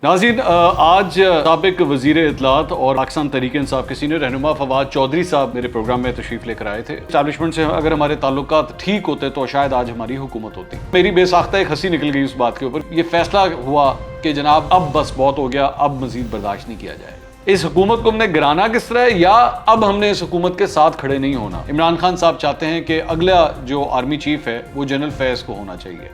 ناظرین، آج سابق وزیر اطلاعات اور پاکستان تحریک انصاف کے سینئر رہنما فواد چودھری صاحب میرے پروگرام میں تشریف لے کر آئے تھے۔ اسٹیبلشمنٹ سے اگر ہمارے تعلقات ٹھیک ہوتے تو شاید آج ہماری حکومت ہوتی۔ میری بے ساختہ ایک ہنسی نکل گئی اس بات کے اوپر۔ یہ فیصلہ ہوا کہ جناب اب بس بہت ہو گیا، اب مزید برداشت نہیں کیا جائے گا۔ اس حکومت کو ہم نے گرانا کس طرح ہے، یا اب ہم نے اس حکومت کے ساتھ کھڑے نہیں ہونا۔ عمران خان صاحب چاہتے ہیں کہ اگلا جو آرمی چیف ہے وہ جنرل فیض کو ہونا چاہیے۔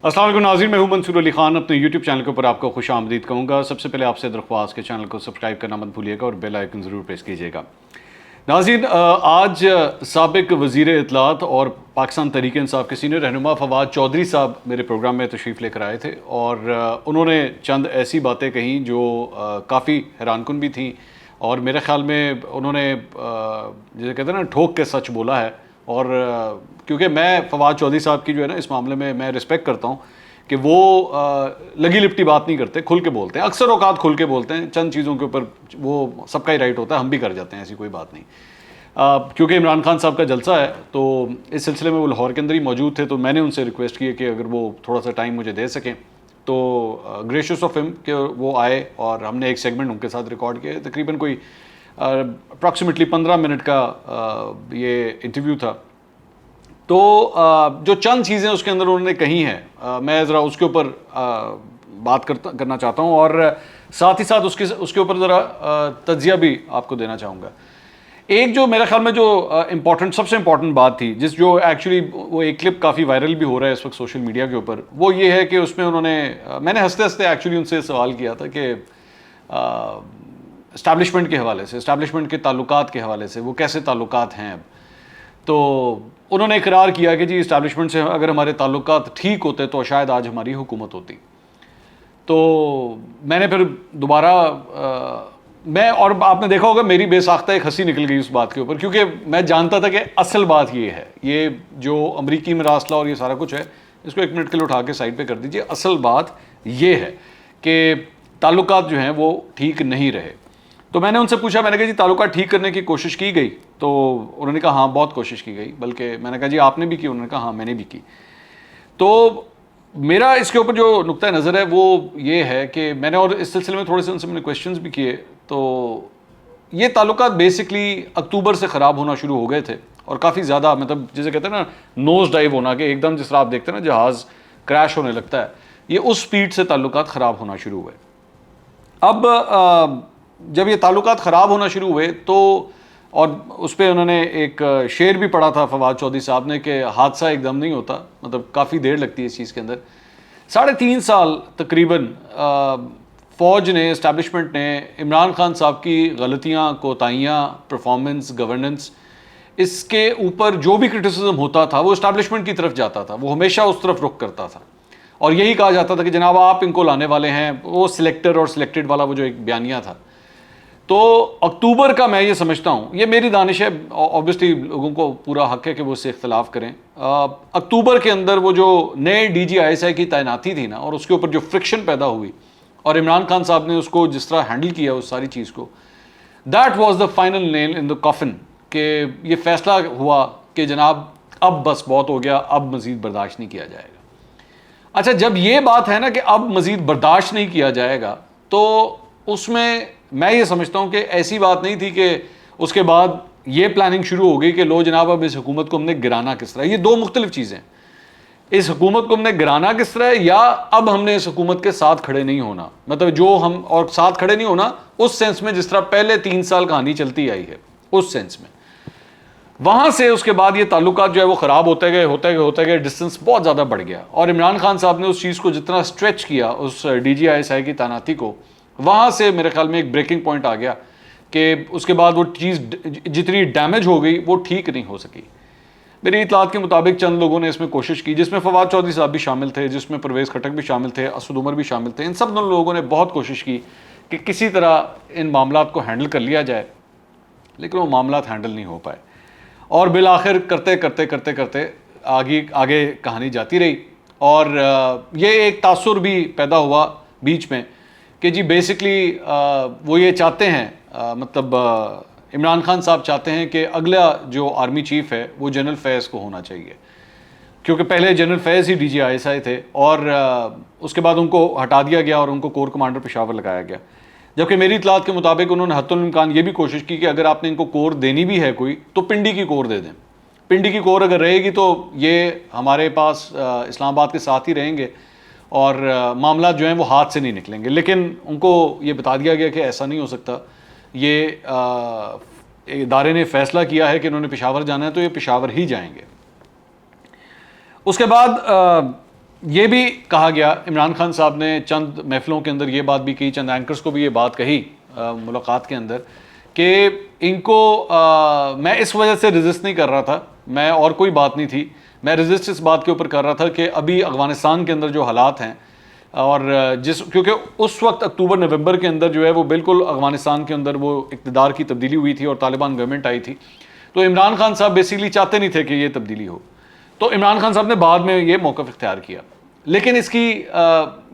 السلام علیکم ناظرین، میں ہوں منصور علی خان۔ اپنے یوٹیوب چینل کے اوپر آپ کو خوش آمدید کہوں گا۔ سب سے پہلے آپ سے درخواست کہ چینل کو سبسکرائب کرنا مت بھولیے گا اور بیل آئیکن ضرور پریس کیجیے گا۔ ناظرین، آج سابق وزیر اطلاعات اور پاکستان تحریک انصاف کے سینئر رہنما فواد چودھری صاحب میرے پروگرام میں تشریف لے کر آئے تھے، اور انہوں نے چند ایسی باتیں کہیں جو کافی حیران کن بھی تھیں، اور میرے خیال میں انہوں نے جسے کہتے ہیں نا ٹھوک کے سچ بولا ہے۔ اور کیونکہ میں فواد چودھری صاحب کی جو ہے نا اس معاملے میں رسپیکٹ کرتا ہوں کہ وہ لگی لپٹی بات نہیں کرتے، کھل کے بولتے ہیں، اکثر اوقات کھل کے بولتے ہیں۔ چند چیزوں کے اوپر وہ سب کا ہی رائٹ ہوتا ہے، ہم بھی کر جاتے ہیں، ایسی کوئی بات نہیں۔ کیونکہ عمران خان صاحب کا جلسہ ہے تو اس سلسلے میں وہ لاہور کے اندر ہی موجود تھے، تو میں نے ان سے ریکویسٹ کی ہے کہ اگر وہ تھوڑا سا ٹائم مجھے دے سکیں تو گریشیس آف ہم کہ وہ آئے، اور ہم نے ایک سیگمنٹ ان کے ساتھ ریکارڈ کیا ہے۔ تقریباً کوئی اپروکسیمیٹلی 15 منٹ کا یہ انٹرویو تھا۔ تو جو چند چیزیں اس کے اندر انہوں نے کہی ہیں، میں ذرا اس کے اوپر بات کرنا چاہتا ہوں، اور ساتھ ہی ساتھ اس کے اوپر ذرا تجزیہ بھی آپ کو دینا چاہوں گا۔ ایک جو میرے خیال میں جو سب سے امپورٹنٹ بات تھی، جو ایکچولی وہ ایک کلپ کافی وائرل بھی ہو رہا ہے اس وقت سوشل میڈیا کے اوپر، وہ یہ ہے کہ اس میں میں نے ہنستے ہنستے ایکچولی ان سے سوال کیا تھا کہ اسٹیبلشمنٹ کے حوالے سے، اسٹیبلشمنٹ کے تعلقات کے حوالے سے وہ کیسے تعلقات ہیں اب۔ تو انہوں نے اقرار کیا کہ جی اسٹیبلشمنٹ سے اگر ہمارے تعلقات ٹھیک ہوتے تو شاید آج ہماری حکومت ہوتی۔ تو میں نے پھر دوبارہ اور آپ نے دیکھا ہوگا میری بے ساختہ ایک ہنسی نکل گئی اس بات کے اوپر، کیونکہ میں جانتا تھا کہ اصل بات یہ ہے، یہ جو امریکی مراسلہ اور یہ سارا کچھ ہے اس کو ایک منٹ کے لیے اٹھا کے سائڈ پہ کر دیجئے۔ اصل بات یہ ہے کہ تعلقات جو ہیں وہ ٹھیک نہیں رہے۔ تو میں نے ان سے پوچھا، میں نے کہا جی تعلقات ٹھیک کرنے کی کوشش کی گئی؟ تو انہوں نے کہا ہاں بہت کوشش کی گئی، بلکہ میں نے کہا جی آپ نے بھی کی؟ انہوں نے کہا ہاں میں نے بھی کی۔ تو میرا اس کے اوپر جو نقطہ نظر ہے وہ یہ ہے کہ میں نے اور اس سلسلے میں تھوڑے سے ان سے میں نے کویشچنز بھی کیے، تو یہ تعلقات بیسکلی اکتوبر سے خراب ہونا شروع ہو گئے تھے، اور کافی زیادہ مطلب جسے کہتے ہیں نا نوز ڈائیو ہونا، کہ ایک دم جس طرح آپ دیکھتے ہیں نا جہاز کریش ہونے لگتا ہے، یہ اس سپیڈ سے تعلقات خراب ہونا شروع ہوئے۔ اب جب یہ تعلقات خراب ہونا شروع ہوئے تو، اور اس پہ انہوں نے ایک شعر بھی پڑھا تھا فواد چودھری صاحب نے کہ حادثہ ایک دم نہیں ہوتا، مطلب کافی دیر لگتی ہے اس چیز کے اندر۔ 3.5 سال تقریباً فوج نے، اسٹیبلشمنٹ نے عمران خان صاحب کی غلطیاں، کوتاہیاں، پرفارمنس، گورننس، اس کے اوپر جو بھی کرٹیسزم ہوتا تھا وہ اسٹیبلشمنٹ کی طرف جاتا تھا، وہ ہمیشہ اس طرف رخ کرتا تھا، اور یہی کہا جاتا تھا کہ جناب آپ ان کو لانے والے ہیں، وہ سلیکٹر اور سلیکٹڈ والا وہ جو ایک بیانیہ تھا۔ تو اکتوبر کا میں یہ سمجھتا ہوں، یہ میری دانش ہے، اوبویسلی لوگوں کو پورا حق ہے کہ وہ اس سے اختلاف کریں، اکتوبر کے اندر وہ جو نئے D G I S I کی تعیناتی تھی نا، اور اس کے اوپر جو فرکشن پیدا ہوئی، اور عمران خان صاحب نے اس کو جس طرح ہینڈل کیا اس ساری چیز کو، that was the final nail in the coffin, کہ یہ فیصلہ ہوا کہ جناب اب بس بہت ہو گیا، اب مزید برداشت نہیں کیا جائے گا۔ اچھا، جب یہ بات ہے نا کہ اب مزید برداشت نہیں کیا جائے گا، تو اس میں یہ سمجھتا ہوں کہ ایسی بات نہیں تھی کہ اس کے بعد یہ پلاننگ شروع ہو گئی کہ لو جناب اب اس حکومت کو ہم نے گرانا کس طرح۔ یہ دو مختلف چیزیں ہیں، اس حکومت کو ہم نے گرانا کس طرح، یا اب ہم نے اس حکومت کے ساتھ کھڑے نہیں ہونا، مطلب جو ہم اور ساتھ کھڑے نہیں ہونا اس سینس میں جس طرح پہلے 3 سال کہانی چلتی آئی ہے اس سینس میں۔ وہاں سے اس کے بعد یہ تعلقات جو ہے وہ خراب ہوتے گئے، ڈسٹنس بہت زیادہ بڑھ گیا، اور عمران خان صاحب نے اس چیز کو جتنا اسٹریچ کیا اس D G I S I کی تعیناتی کو، وہاں سے میرے خیال میں ایک بریکنگ پوائنٹ آ گیا کہ اس کے بعد وہ چیز جتنی ڈیمیج ہو گئی وہ ٹھیک نہیں ہو سکی۔ میری اطلاعات کے مطابق چند لوگوں نے اس میں کوشش کی، جس میں فواد چودھری صاحب بھی شامل تھے، جس میں پرویز خٹک بھی شامل تھے، اسد عمر بھی شامل تھے، ان سب لوگوں نے بہت کوشش کی کہ کسی طرح ان معاملات کو ہینڈل کر لیا جائے، لیکن وہ معاملات ہینڈل نہیں ہو پائے، اور بالآخر کرتے آگے کہانی جاتی رہی، اور یہ ایک تاثر بھی پیدا ہوا بیچ میں کہ جی بیسکلی وہ یہ چاہتے ہیں مطلب عمران خان صاحب چاہتے ہیں کہ اگلا جو آرمی چیف ہے وہ جنرل فیض کو ہونا چاہیے، کیونکہ پہلے جنرل فیض ہی DGI تھے اور اس کے بعد ان کو ہٹا دیا گیا اور ان کو کور کمانڈر پشاور لگایا گیا، جبکہ میری اطلاعات کے مطابق انہوں نے حتی الامکان یہ بھی کوشش کی کہ اگر آپ نے ان کو کور دینی بھی ہے کوئی تو پنڈی کی کور دے دیں، پنڈی کی کور اگر رہے گی تو یہ ہمارے پاس اسلام آباد کے ساتھ ہی رہیں گے اور معاملات جو ہیں وہ ہاتھ سے نہیں نکلیں گے، لیکن ان کو یہ بتا دیا گیا کہ ایسا نہیں ہو سکتا، یہ ادارے نے فیصلہ کیا ہے کہ انہوں نے پشاور جانا ہے تو یہ پشاور ہی جائیں گے۔ اس کے بعد یہ بھی کہا گیا، عمران خان صاحب نے چند محفلوں کے اندر یہ بات بھی کہی، چند اینکرز کو بھی یہ بات کہی ملاقات کے اندر کہ ان کو میں اس وجہ سے رزسٹ نہیں کر رہا تھا، میں اور کوئی بات نہیں تھی، میں رزسٹ اس بات کے اوپر کر رہا تھا کہ ابھی افغانستان کے اندر جو حالات ہیں اور کیونکہ اس وقت اکتوبر نومبر کے اندر جو ہے وہ بالکل افغانستان کے اندر وہ اقتدار کی تبدیلی ہوئی تھی اور طالبان گورنمنٹ آئی تھی، تو عمران خان صاحب بیسیکلی چاہتے نہیں تھے کہ یہ تبدیلی ہو، تو عمران خان صاحب نے بعد میں یہ موقف اختیار کیا، لیکن اس کی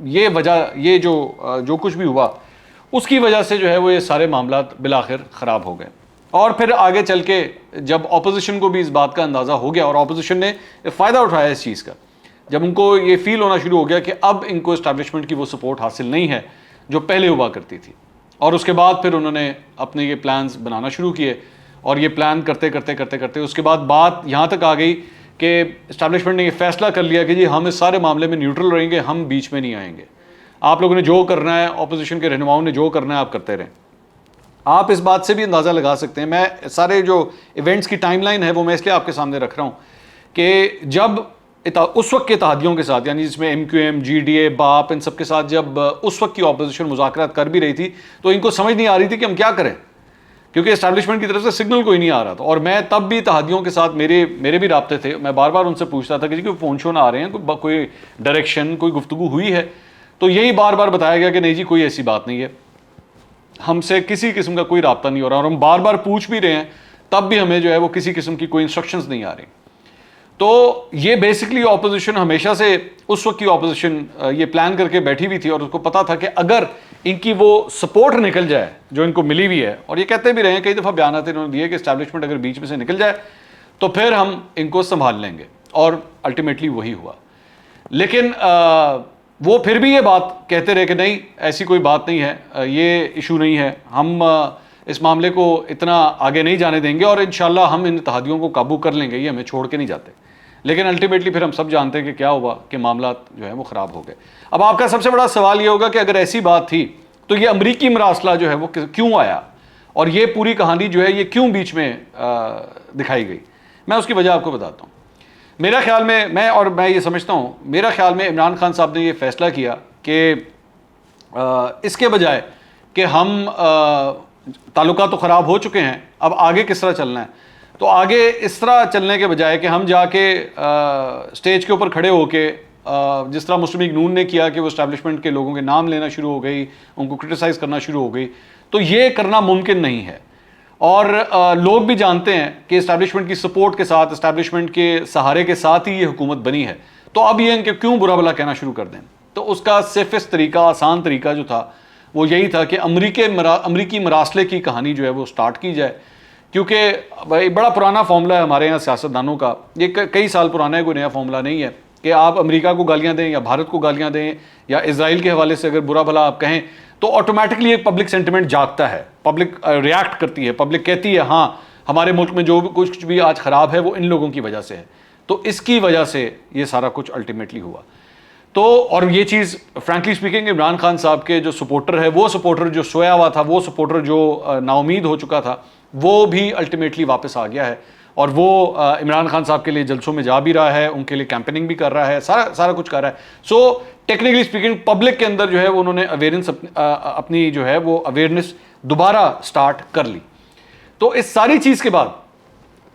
یہ وجہ، یہ جو کچھ بھی ہوا اس کی وجہ سے جو ہے وہ یہ سارے معاملات بالآخر خراب ہو گئے، اور پھر آگے چل کے جب اپوزیشن کو بھی اس بات کا اندازہ ہو گیا اور اپوزیشن نے فائدہ اٹھایا اس چیز کا، جب ان کو یہ فیل ہونا شروع ہو گیا کہ اب ان کو اسٹیبلشمنٹ کی وہ سپورٹ حاصل نہیں ہے جو پہلے ہوا کرتی تھی، اور اس کے بعد پھر انہوں نے اپنے یہ پلانز بنانا شروع کیے، اور یہ پلان کرتے کرتے کرتے کرتے اس کے بعد بات یہاں تک آ گئی کہ اسٹیبلشمنٹ نے یہ فیصلہ کر لیا کہ جی ہم اس سارے معاملے میں نیوٹرل رہیں گے، ہم بیچ میں نہیں آئیں گے، آپ لوگوں نے جو کرنا ہے، اپوزیشن کے رہنماؤں نے جو کرنا ہے آپ کرتے رہیں۔ آپ اس بات سے بھی اندازہ لگا سکتے ہیں، میں سارے جو ایونٹس کی ٹائم لائن ہے وہ میں اس لیے آپ کے سامنے رکھ رہا ہوں کہ جب اس وقت کے اتحادیوں کے ساتھ، یعنی جس میں MQM GDA باپ ان سب کے ساتھ جب اس وقت کی اپوزیشن مذاکرات کر بھی رہی تھی تو ان کو سمجھ نہیں آ رہی تھی کہ ہم کیا کریں، کیونکہ اسٹیبلشمنٹ کی طرف سے سگنل کوئی نہیں آ رہا تھا، اور میں تب بھی اتحادیوں کے ساتھ میرے بھی رابطے تھے، میں بار بار ان سے پوچھتا تھا کہ جی کوئی فون شون آ رہے ہیں، کوئی ڈائریکشن، کوئی گفتگو ہوئی ہے، تو یہی بار بار بتایا گیا کہ نہیں جی کوئی ایسی بات نہیں ہے، ہم سے کسی قسم کا کوئی رابطہ نہیں ہو رہا، اور ہم بار بار پوچھ بھی رہے ہیں تب بھی ہمیں جو ہے وہ کسی قسم کی کوئی انسٹرکشنز نہیں آ رہی۔ تو یہ بیسکلی اپوزیشن ہمیشہ سے، اس وقت کی اپوزیشن یہ پلان کر کے بیٹھی ہوئی تھی، اور اس کو پتا تھا کہ اگر ان کی وہ سپورٹ نکل جائے جو ان کو ملی ہوئی ہے، اور یہ کہتے بھی رہے ہیں، کئی دفعہ بیانات انہوں نے دیے کہ اسٹیبلشمنٹ اگر بیچ میں سے نکل جائے تو پھر ہم ان کو سنبھال لیں گے، اور الٹیمیٹلی وہی ہوا، لیکن وہ پھر بھی یہ بات کہتے رہے کہ نہیں ایسی کوئی بات نہیں ہے، یہ ایشو نہیں ہے، ہم اس معاملے کو اتنا آگے نہیں جانے دیں گے، اور انشاءاللہ ہم ان اتحادیوں کو قابو کر لیں گے، یہ ہمیں چھوڑ کے نہیں جاتے، لیکن الٹیمیٹلی پھر ہم سب جانتے ہیں کہ کیا ہوا، کہ معاملات جو ہے وہ خراب ہو گئے۔ اب آپ کا سب سے بڑا سوال یہ ہوگا کہ اگر ایسی بات تھی تو یہ امریکی مراسلہ جو ہے وہ کیوں آیا، اور یہ پوری کہانی جو ہے یہ کیوں بیچ میں دکھائی گئی؟ میں اس کی وجہ آپ کو بتاتا ہوں۔ میرا خیال میں میں یہ سمجھتا ہوں، میرا خیال میں عمران خان صاحب نے یہ فیصلہ کیا کہ اس کے بجائے کہ ہم تعلقات تو خراب ہو چکے ہیں، اب آگے کس طرح چلنا ہے، تو آگے اس طرح چلنے کے بجائے کہ ہم جا کے سٹیج کے اوپر کھڑے ہو کے جس طرح مسلم لیگ نون نے کیا کہ وہ اسٹیبلشمنٹ کے لوگوں کے نام لینا شروع ہو گئی، ان کو کرٹیسائز کرنا شروع ہو گئی، تو یہ کرنا ممکن نہیں ہے، اور لوگ بھی جانتے ہیں کہ اسٹیبلشمنٹ کی سپورٹ کے ساتھ، اسٹیبلشمنٹ کے سہارے کے ساتھ ہی یہ حکومت بنی ہے، تو اب یہ ان کے کیوں برا بھلا کہنا شروع کر دیں؟ تو اس کا سیفسٹ طریقہ، آسان طریقہ جو تھا وہ یہی تھا کہ امریکی مراسلے کی کہانی جو ہے وہ سٹارٹ کی جائے، کیونکہ بڑا پرانا فارمولہ ہے ہمارے یہاں سیاستدانوں کا، یہ کئی سال پرانا ہے، کوئی نیا فارمولہ نہیں ہے کہ آپ امریکہ کو گالیاں دیں یا بھارت کو گالیاں دیں یا اسرائیل کے حوالے سے اگر برا بھلا آپ کہیں تو آٹومیٹکلی ایک پبلک سینٹیمنٹ جاگتا ہے، پبلک ریاکٹ کرتی ہے، پبلک کہتی ہے ہاں ہمارے ملک میں جو کچھ بھی آج خراب ہے وہ ان لوگوں کی وجہ سے ہے، تو اس کی وجہ سے یہ سارا کچھ الٹیمیٹلی ہوا۔ تو اور یہ چیز فرینکلی اسپیکنگ عمران خان صاحب کے جو سپورٹر ہے، وہ سپورٹر جو سویا ہوا تھا، وہ سپورٹر جو نا امید ہو چکا تھا، وہ بھی الٹیمیٹلی واپس آ گیا ہے، اور وہ عمران خان صاحب کے لیے جلسوں میں جا بھی رہا ہے، ان کے لیے کیمپیننگ بھی کر رہا ہے، سارا کچھ کر رہا ہے۔ سو ٹیکنیکلی اسپیکنگ پبلک کے اندر جو ہے انہوں نے اویئرنس اپنی جو ہے وہ اویئرنس دوبارہ سٹارٹ کر لی۔ تو اس ساری چیز کے بعد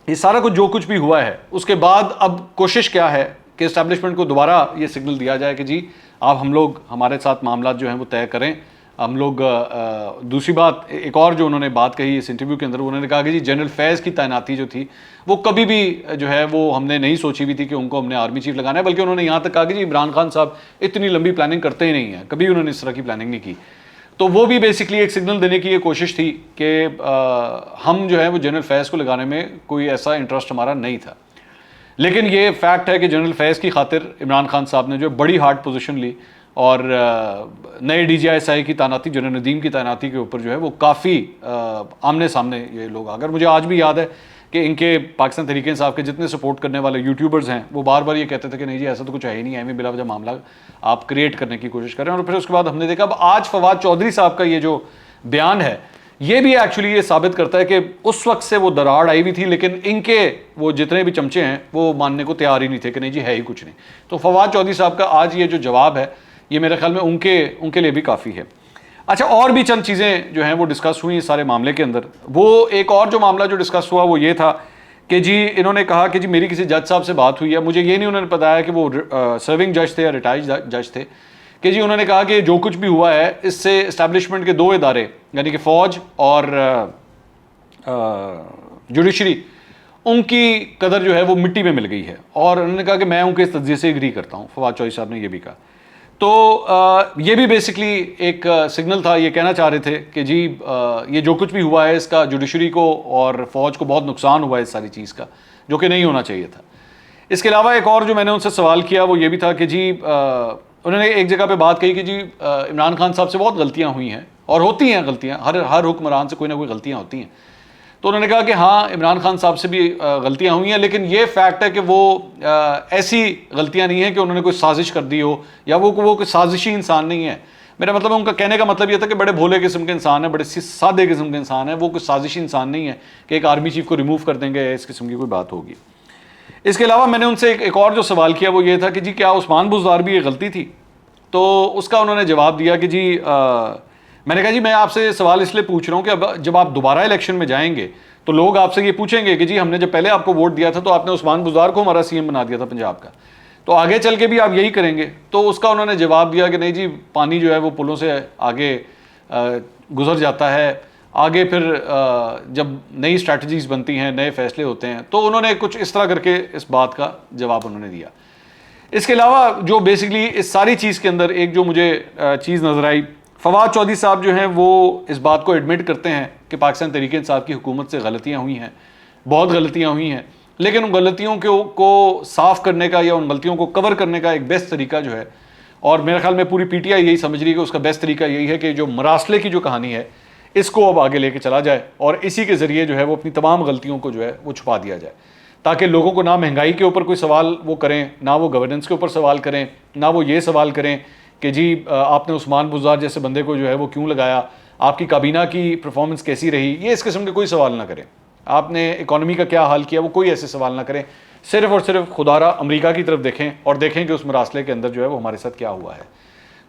یہ سارا کچھ جو کچھ بھی ہوا ہے اس کے بعد اب کوشش کیا ہے کہ اسٹیبلشمنٹ کو دوبارہ یہ سگنل دیا جائے کہ جی آپ ہم لوگ ہمارے ساتھ معاملات جو ہیں وہ طے کریں، ہم لوگ دوسری بات ایک اور جو انہوں نے بات کہی اس انٹرویو کے اندر، انہوں نے کہا کہ جی جنرل فیض کی تعیناتی جو تھی وہ کبھی بھی جو ہے وہ ہم نے نہیں سوچی بھی تھی کہ ان کو ہم نے آرمی چیف لگانا ہے، بلکہ انہوں نے یہاں تک کہا کہ جی عمران خان صاحب اتنی لمبی پلاننگ کرتے ہی نہیں ہیں، کبھی انہوں نے اس طرح کی پلاننگ نہیں کی۔ تو وہ بھی بیسکلی ایک سگنل دینے کی یہ کوشش تھی کہ ہم جو ہے وہ جنرل فیض کو لگانے میں کوئی ایسا انٹرسٹ ہمارا نہیں تھا. لیکن یہ فیکٹ ہے کہ جنرل فیض کی خاطر عمران خان صاحب نے جو بڑی ہارڈ پوزیشن لی, اور نئے D G I S I کی تعیناتی, جنرل ندیم کی تعیناتی کے اوپر جو ہے وہ کافی آمنے سامنے یہ لوگ آ گئے. مجھے آج بھی یاد ہے کہ ان کے پاکستان تحریک انصاف کے جتنے سپورٹ کرنے والے یوٹیوبرز ہیں وہ بار بار یہ کہتے تھے کہ نہیں جی ایسا تو کچھ ہے ہی نہیں, بلا وجہ معاملہ آپ کریٹ کرنے کی کوشش کر رہے ہیں. اور پھر اس کے بعد ہم نے دیکھا اب آج فواد چودھری صاحب کا یہ جو بیان ہے یہ بھی ایکچولی یہ ثابت کرتا ہے کہ اس وقت سے وہ دراڑ آئی ہوئی تھی, لیکن ان کے وہ جتنے بھی چمچے ہیں وہ ماننے کو تیار ہی نہیں تھے کہ نہیں جی ہے ہی کچھ نہیں. تو فواد چودھری صاحب کا آج یہ جو جواب ہے یہ میرے خیال میں ان کے لیے بھی کافی ہے. اچھا, اور بھی چند چیزیں جو ہیں وہ ڈسکس ہوئی اس سارے معاملے کے اندر. وہ ایک اور جو معاملہ جو ڈسکس ہوا وہ یہ تھا کہ جی انہوں نے کہا کہ جی میری کسی جج صاحب سے بات ہوئی ہے, مجھے یہ نہیں انہوں نے بتایا کہ وہ سرونگ جج تھے یا ریٹائرڈ جج تھے, کہ جی انہوں نے کہا کہ جو کچھ بھی ہوا ہے اس سے اسٹیبلشمنٹ کے 2 ادارے یعنی کہ فوج اور جوڈیشری ان کی قدر جو ہے وہ مٹی میں مل گئی ہے. اور انہوں نے کہا کہ میں ان کے اس تجزیے سے ایگری کرتا ہوں. فواد چودھری صاحب نے یہ بھی کہا. تو یہ بھی بیسکلی ایک سگنل تھا, یہ کہنا چاہ رہے تھے کہ جی یہ جو کچھ بھی ہوا ہے اس کا جوڈیشری کو اور فوج کو بہت نقصان ہوا ہے اس ساری چیز کا, جو کہ نہیں ہونا چاہیے تھا. اس کے علاوہ ایک اور جو میں نے ان سے سوال کیا وہ یہ بھی تھا کہ جی انہوں نے ایک جگہ پہ بات کہی کہ جی عمران خان صاحب سے بہت غلطیاں ہوئی ہیں, اور ہوتی ہیں غلطیاں, ہر حکمران سے کوئی نہ کوئی غلطیاں ہوتی ہیں. تو انہوں نے کہا کہ ہاں عمران خان صاحب سے بھی غلطیاں ہوئی ہیں, لیکن یہ فیکٹ ہے کہ وہ ایسی غلطیاں نہیں ہیں کہ انہوں نے کوئی سازش کر دی ہو, یا وہ کوئی سازشی انسان نہیں ہے. میرا مطلب ان کا کہنے کا مطلب یہ تھا کہ بڑے بھولے قسم کے انسان ہیں, بڑے سادے قسم کے انسان ہیں, وہ کوئی سازشی انسان نہیں ہے کہ ایک آرمی چیف کو ریموو کر دیں گے, اس قسم کی کوئی بات ہوگی. اس کے علاوہ میں نے ان سے ایک اور جو سوال کیا وہ یہ تھا کہ جی کیا عثمان بزدار بھی یہ غلطی تھی. تو اس کا انہوں نے جواب دیا کہ جی میں نے کہا جی میں آپ سے سوال اس لیے پوچھ رہا ہوں کہ اب جب آپ دوبارہ الیکشن میں جائیں گے تو لوگ آپ سے یہ پوچھیں گے کہ جی ہم نے جب پہلے آپ کو ووٹ دیا تھا تو آپ نے عثمان بزدار کو ہمارا سی ایم بنا دیا تھا پنجاب کا, تو آگے چل کے بھی آپ یہی کریں گے. تو اس کا انہوں نے جواب دیا کہ نہیں جی پانی جو ہے وہ پلوں سے آگے گزر جاتا ہے, آگے پھر جب نئی اسٹریٹجیز بنتی ہیں, نئے فیصلے ہوتے ہیں. تو انہوں نے کچھ اس طرح کر کے اس بات کا جواب انہوں نے دیا. اس کے علاوہ جو بیسکلی اس ساری چیز کے اندر ایک جو مجھے چیز نظر آئی, فواد چودھری صاحب جو ہیں وہ اس بات کو ایڈمٹ کرتے ہیں کہ پاکستان تحریک انصاف کی حکومت سے غلطیاں ہوئی ہیں, بہت غلطیاں ہوئی ہیں, لیکن ان غلطیوں کو صاف کرنے کا یا ان غلطیوں کو کور کرنے کا ایک بیسٹ طریقہ جو ہے, اور میرے خیال میں پوری پی ٹی آئی یہی سمجھ رہی ہے کہ اس کا بیسٹ طریقہ یہی ہے کہ جو مراسلے کی جو کہانی ہے اس کو اب آگے لے کے چلا جائے, اور اسی کے ذریعے جو ہے وہ اپنی تمام غلطیوں کو جو ہے وہ چھپا دیا جائے, تاکہ لوگوں کو نہ مہنگائی کے اوپر کوئی سوال وہ کریں, نہ وہ گورننس کے اوپر سوال کریں, نہ وہ یہ سوال کریں کہ جی آپ نے عثمان بزدار جیسے بندے کو جو ہے وہ کیوں لگایا, آپ کی کابینہ کی پرفارمنس کیسی رہی, یہ اس قسم کے کوئی سوال نہ کریں. آپ نے اکانومی کا کیا حال کیا, وہ کوئی ایسے سوال نہ کریں. صرف اور صرف خدارہ امریکہ کی طرف دیکھیں اور دیکھیں کہ اس مراسلے کے اندر جو ہے وہ ہمارے ساتھ کیا ہوا ہے.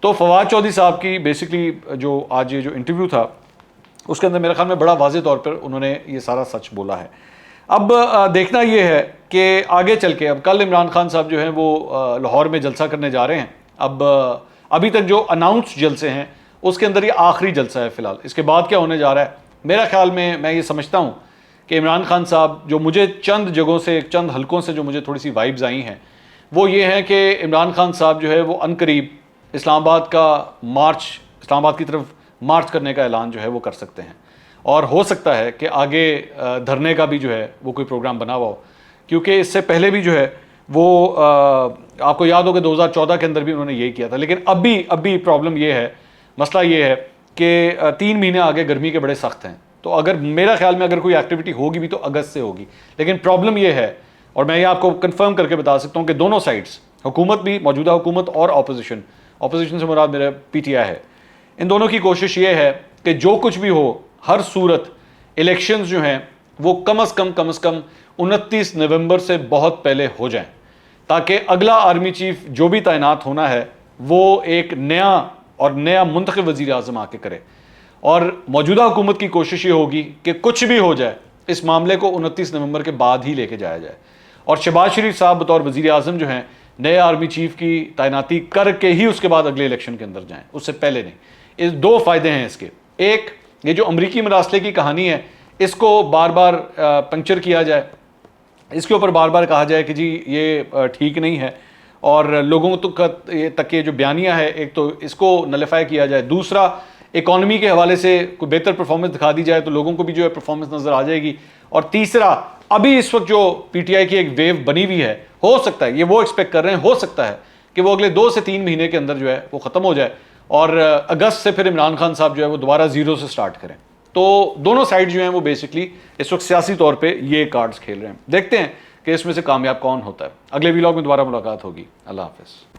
تو فواد چودھری صاحب کی بیسکلی جو آج یہ جو انٹرویو تھا اس کے اندر میرے خیال میں بڑا واضح طور پر انہوں نے یہ سارا سچ بولا ہے. اب دیکھنا یہ ہے کہ آگے چل کے اب کل عمران خان صاحب جو ہیں وہ لاہور میں جلسہ کرنے جا رہے ہیں. اب ابھی تک جو اناؤنس جلسے ہیں اس کے اندر یہ آخری جلسہ ہے فی الحال. اس کے بعد کیا ہونے جا رہا ہے, میرا خیال میں یہ سمجھتا ہوں کہ عمران خان صاحب جو مجھے چند جگہوں سے چند حلقوں سے جو مجھے تھوڑی سی وائبز آئی ہیں وہ یہ ہیں کہ عمران خان صاحب جو ہے وہ عنقریب اسلام آباد کا اسلام آباد کی طرف مارچ کرنے کا اعلان جو ہے وہ کر سکتے ہیں, اور ہو سکتا ہے کہ آگے دھرنے کا بھی جو ہے وہ کوئی پروگرام بنا ہوا ہو, کیونکہ اس سے پہلے بھی جو ہے وہ آپ کو یاد ہو کہ 2014 کے اندر بھی انہوں نے یہی کیا تھا. لیکن ابھی پرابلم یہ ہے, مسئلہ یہ ہے کہ 3 مہینے آگے گرمی کے بڑے سخت ہیں. تو اگر میرا خیال میں اگر کوئی ایکٹیویٹی ہوگی بھی تو اگست سے ہوگی. لیکن پرابلم یہ ہے, اور میں یہ آپ کو کنفرم کر کے بتا سکتا ہوں کہ دونوں سائڈز, حکومت بھی, موجودہ حکومت اور اپوزیشن سے مراد میرا پی ٹی آئی ہے, ان دونوں کی کوشش یہ ہے کہ جو کچھ بھی ہو ہر صورت الیکشنز جو ہیں وہ کم از کم 29 نومبر سے بہت پہلے ہو جائیں, تاکہ اگلا آرمی چیف جو بھی تعینات ہونا ہے وہ ایک نیا منتخب وزیر اعظم آ کے کرے. اور موجودہ حکومت کی کوشش یہ ہوگی کہ کچھ بھی ہو جائے اس معاملے کو 29 نومبر کے بعد ہی لے کے جایا جائے, اور شہباز شریف صاحب بطور وزیر اعظم جو ہیں نئے آرمی چیف کی تعیناتی کر کے ہی اس کے بعد اگلے الیکشن کے اندر جائیں, اس سے پہلے نہیں. اس 2 فائدے ہیں اس کے. ایک, یہ جو امریکی مراسلے کی کہانی ہے اس کو بار بار پنکچر کیا جائے, اس کے اوپر بار بار کہا جائے کہ جی یہ ٹھیک نہیں ہے, اور لوگوں تک یہ جو بیانیہ ہے ایک تو اس کو نلیفائی کیا جائے. دوسرا, اکانومی کے حوالے سے کوئی بہتر پرفارمنس دکھا دی جائے تو لوگوں کو بھی جو ہے پرفارمنس نظر آ جائے گی. اور تیسرا, ابھی اس وقت جو پی ٹی آئی کی ایک ویو بنی ہوئی ہے, ہو سکتا ہے, یہ وہ ایکسپیکٹ کر رہے ہیں, ہو سکتا ہے کہ وہ اگلے 2 سے 3 مہینے کے اندر جو ہے وہ ختم ہو جائے اور اگست سے پھر عمران خان صاحب جو ہے وہ دوبارہ زیرو سے سٹارٹ کریں. تو دونوں سائڈ جو ہیں وہ بیسکلی اس وقت سیاسی طور پہ یہ کارڈز کھیل رہے ہیں. دیکھتے ہیں کہ اس میں سے کامیاب کون ہوتا ہے. اگلے ویلاگ میں دوبارہ ملاقات ہوگی. اللہ حافظ.